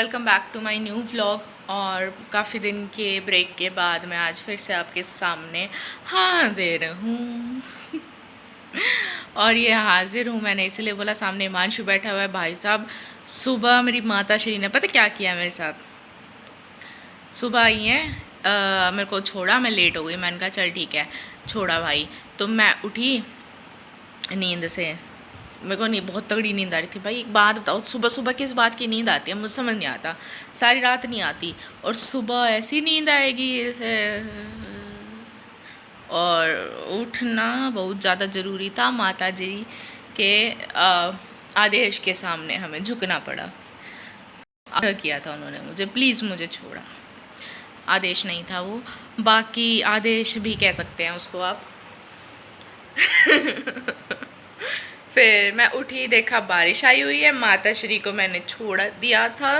Welcome back to my new vlog. और काफ़ी दिन के ब्रेक के बाद मैं आज फिर से आपके सामने हाजिर हूँ। और ये हाजिर हूँ मैंने इसलिए बोला, सामने हिमांशु बैठा हुआ है भाई साहब। सुबह मेरी माता श्री ने पता क्या किया मेरे साथ। सुबह आई हैं, मेरे को छोड़ा, मैं लेट हो गई, मैंने कहा चल ठीक है छोड़ा भाई। तो मैं उठी नींद से, मेरे को नहीं बहुत तगड़ी नींद आ रही थी भाई। एक बात बताओ, सुबह सुबह किस बात की नींद आती है मुझे समझ नहीं आता। सारी रात नहीं आती और सुबह ऐसी नींद आएगी जैसे। और उठना बहुत ज़्यादा ज़रूरी था, माता जी के आदेश के सामने हमें झुकना पड़ा। आग्रह किया था उन्होंने मुझे, प्लीज़ मुझे छोड़ा। आदेश नहीं था वो, बाकी आदेश भी कह सकते हैं उसको आप। फिर मैं उठी, देखा बारिश आई हुई है। माता श्री को मैंने छोड़ दिया था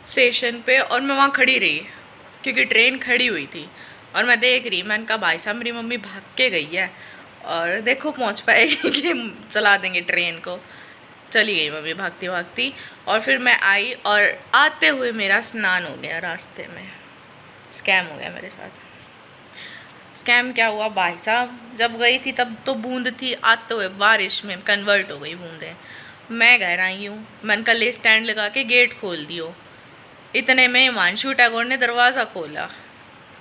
स्टेशन पे और मैं वहाँ खड़ी रही क्योंकि ट्रेन खड़ी हुई थी। और मैं देख रही, मैंने कहा भाई साहब मेरी मम्मी भाग के गई है और देखो पहुँच पाएगी कि चला देंगे ट्रेन को। चली गई मम्मी भागती भागती। और फिर मैं आई और आते हुए मेरा स्नान हो गया रास्ते में। स्कैम हो गया मेरे साथ। स्कैम क्या हुआ भाई साहब, जब गई थी तब तो बूंद थी, आते हुए बारिश में कन्वर्ट हो गई बूंदें। मैं घर आई हूँ, मैंने कल स्टैंड लगा के गेट खोल दियो। इतने में हिमांशु टैगोर ने दरवाज़ा खोला।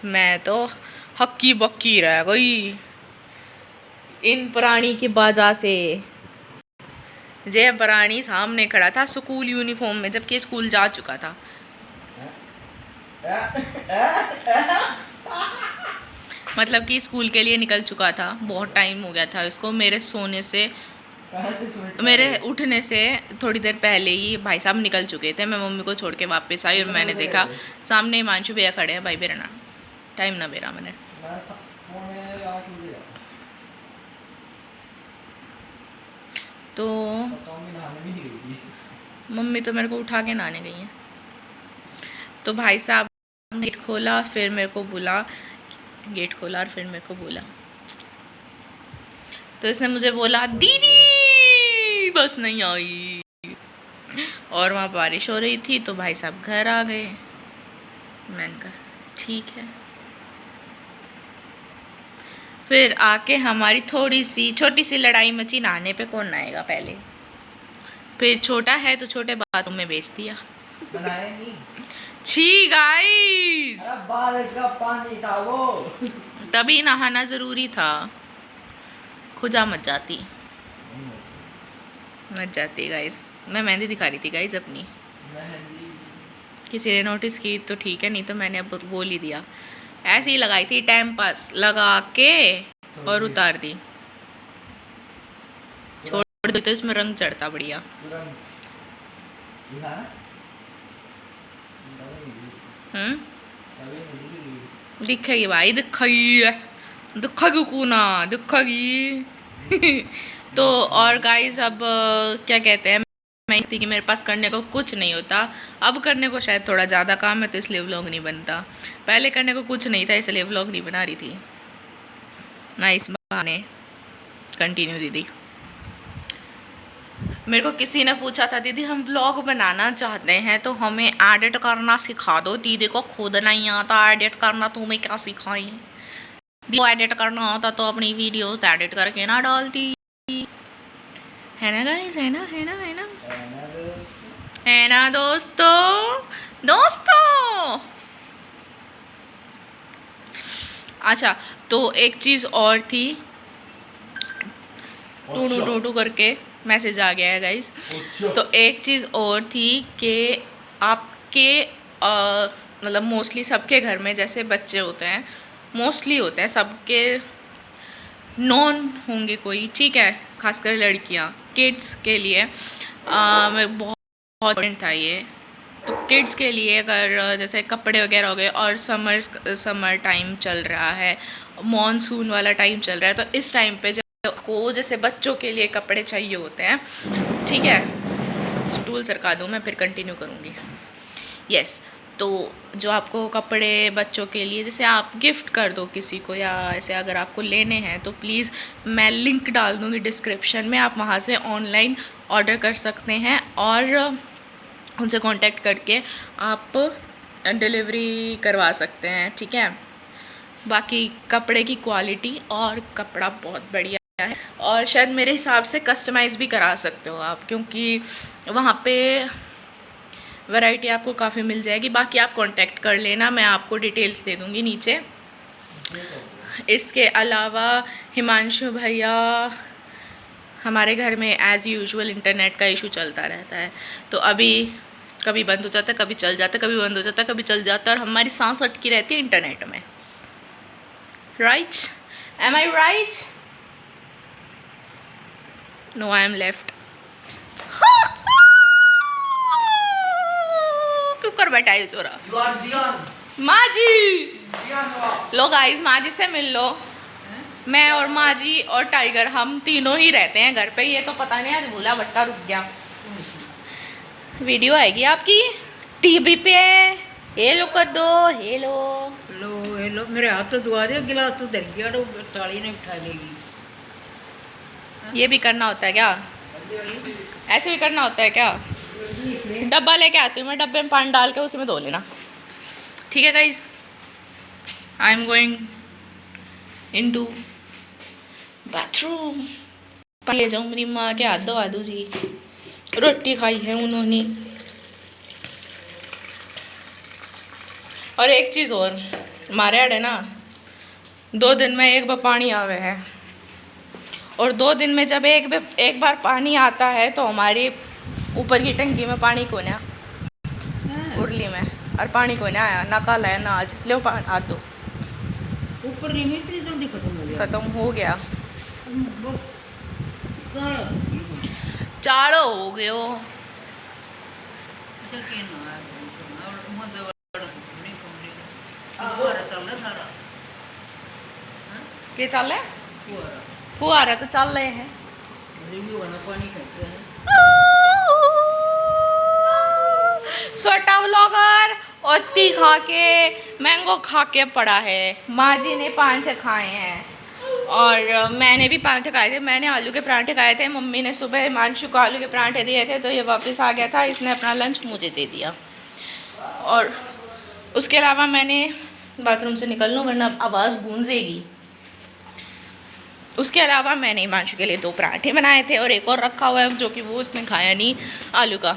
मैं तो हक्की बक्की रह गई इन प्राणी की बाजा से। जय प्राणी सामने खड़ा था स्कूल यूनिफॉर्म में, जबकि स्कूल जा चुका था। मतलब कि स्कूल के लिए निकल चुका था, बहुत टाइम हो गया था इसको। मेरे सोने से, मेरे उठने से थोड़ी देर पहले ही भाई साहब निकल चुके थे। मैं मम्मी को छोड़ के वापस आई और मैंने देखा सामने हिमांशु भैया खड़े हैं। भाई बेरा ना टाइम ना बेरा मैंने। तो मम्मी तो मेरे को उठा के नहाने गई हैं। तो भाई साहब ने गेट खोला, फिर मेरे को बुला, गेट खोला और फिर मेरे को बोला, तो इसने मुझे बोला दीदी बस नहीं आई। और वहाँ बारिश हो रही थी तो भाई साहब घर आ गए। मैंने कहा ठीक है। फिर आके हमारी थोड़ी सी छोटी सी लड़ाई मची, नहाने पे कौन नहाएगा पहले। फिर छोटा है तो छोटे बाथरूम में बेच दिया। छी गाइस, बारिश का पानी था वो, तभी नहाना जरूरी था। खुजा मच जाती गाइस। मैं मेहंदी दिखा रही थी गाइस अपनी। किसी ने नोटिस की तो ठीक है, नहीं तो मैंने अब बोल ही दिया। ऐसे ही लगाई थी टाइम पास लगा के और उतार दी, छोड़ दी तो इसमें रंग चढ़ता बढ़िया। दिखेगी भाई, दिखेगी कूना दिखेगी। तो और गाइस अब क्या कहते हैं, मैं थी कि मेरे पास करने को कुछ नहीं होता। अब करने को शायद थोड़ा ज़्यादा काम है तो इसलिए व्लॉग नहीं बनता। पहले करने को कुछ नहीं था इसलिए व्लॉग नहीं बना रही थी। नाइस बहाने। कंटिन्यू दीदी। मेरे को किसी ने पूछा था दीदी हम व्लॉग बनाना चाहते हैं तो हमें एडिट करना सिखा दो। दीदी को खुद नहीं आता एडिट करना, तुम्हें क्या सिखाई। दीदी को एडिट करना आता तो अपनी वीडियोस एडिट करके ना डालती, है ना गाइस, है ना है ना है ना है ना दोस्तों। अच्छा, तो एक चीज़ और थी, टू करके मैसेज आ गया है गाइस। तो एक चीज़ और थी कि आपके मतलब मोस्टली सबके घर में जैसे बच्चे होते हैं, मोस्टली होते हैं सबके, नॉन होंगे कोई, ठीक है, खासकर लड़कियां, किड्स के लिए बहुत इम्पोर्टेंट था ये। तो किड्स के लिए अगर जैसे कपड़े वगैरह हो गए, और समर टाइम चल रहा है, मॉनसून वाला टाइम चल रहा है, तो इस टाइम पे को जैसे बच्चों के लिए कपड़े चाहिए होते हैं, ठीक है। स्टूल सरका दूँ मैं फिर कंटिन्यू करूँगी। यस, तो जो आपको कपड़े बच्चों के लिए जैसे आप गिफ्ट कर दो किसी को, या ऐसे अगर आपको लेने हैं तो प्लीज़ मैं लिंक डाल दूँगी डिस्क्रिप्शन में, आप वहाँ से ऑनलाइन ऑर्डर कर सकते हैं। और उनसे कांटेक्ट करके आप डिलीवरी करवा सकते हैं, ठीक है। बाकी कपड़े की क्वालिटी और कपड़ा बहुत बढ़िया है, और शायद मेरे हिसाब से कस्टमाइज़ भी करा सकते हो आप, क्योंकि वहाँ पे वैरायटी आपको काफ़ी मिल जाएगी। बाकी आप कांटेक्ट कर लेना, मैं आपको डिटेल्स दे दूँगी नीचे। इसके अलावा हिमांशु भैया, हमारे घर में एज़ यूजुअल इंटरनेट का इशू चलता रहता है, तो अभी कभी बंद हो जाता है, कभी चल जाता है, कभी बंद हो जाता है, कभी चल जाता है, और हमारी सांस अटकी रहती है इंटरनेट में। Right? Am I right? No, I am left. क्यों कर बैठा है चोरा? You are Zion. माँ जी, Zion walk. लो गाइस, माँ जी से मिल लो। मैं और माँ जी और टाइगर, हम तीनों ही रहते हैं घर पे। ये तो पता नहीं आज भूला भट्टा रुक गया। वीडियो आएगी आपकी टीवी पे, हेलो कर दो, हेलो। हेलो हेलो, मेरे हाथ तो धुआ दे, गिलास तो धर गया, तो ताली नहीं उठा लेगी। ये भी करना होता है क्या? ऐसे भी करना होता है क्या? डब्बा लेके आती हूँ मैं, डब्बे में पानी डाल के उसी में धो लेना, ठीक है guys. I am going into bathroom. ले जाऊँ मेरी माँ के हाथ धोवा दूँ जी। रोटी खाई है उन्होंने। और एक चीज़ और, हमारे आड़े ना 2 दिन में एक बार पानी आवे है, और 2 दिन में जब एक बार पानी आता है तो हमारी ऊपर की टंकी में पानी को ना, उर्ली में, और पानी को ना आया, ना कल आया ना आज। लो हाथ दो। ऊपर नहीं, इतनी जल्दी खत्म हो गया। ख़त्म हो गया, वो काला हो गया। चाड़ो हो गयो। अच्छा क्या ना है, और मजे वाला नहीं कम वो रहा था ना सारा। क्या चल रहा है? वो रहा फुहारा तो चल रहे हैं। रिव्यू वाला पानी खाते हैं। छोटा व्लॉगर ओती खा के, मैंगो खा के पड़ा है। माँ जी ने परांठे खाए हैं, और मैंने भी परांठे खाए थे। मैंने आलू के परांठे खाए थे, मम्मी ने सुबह हिमांशु को आलू के परांठे दिए थे, तो ये वापस आ गया था, इसने अपना लंच मुझे दे दिया। और उसके अलावा मैंने बाथरूम से निकल लूँ वरना आवाज़ गूंजेगी। उसके अलावा मैंने हिमांशु के लिए 2 पराठे बनाए थे, और एक और रखा हुआ है जो कि वो उसने खाया नहीं, आलू का।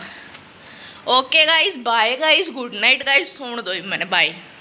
Okay guys, bye guys, good night guys, सोने दो मैंने, बाय।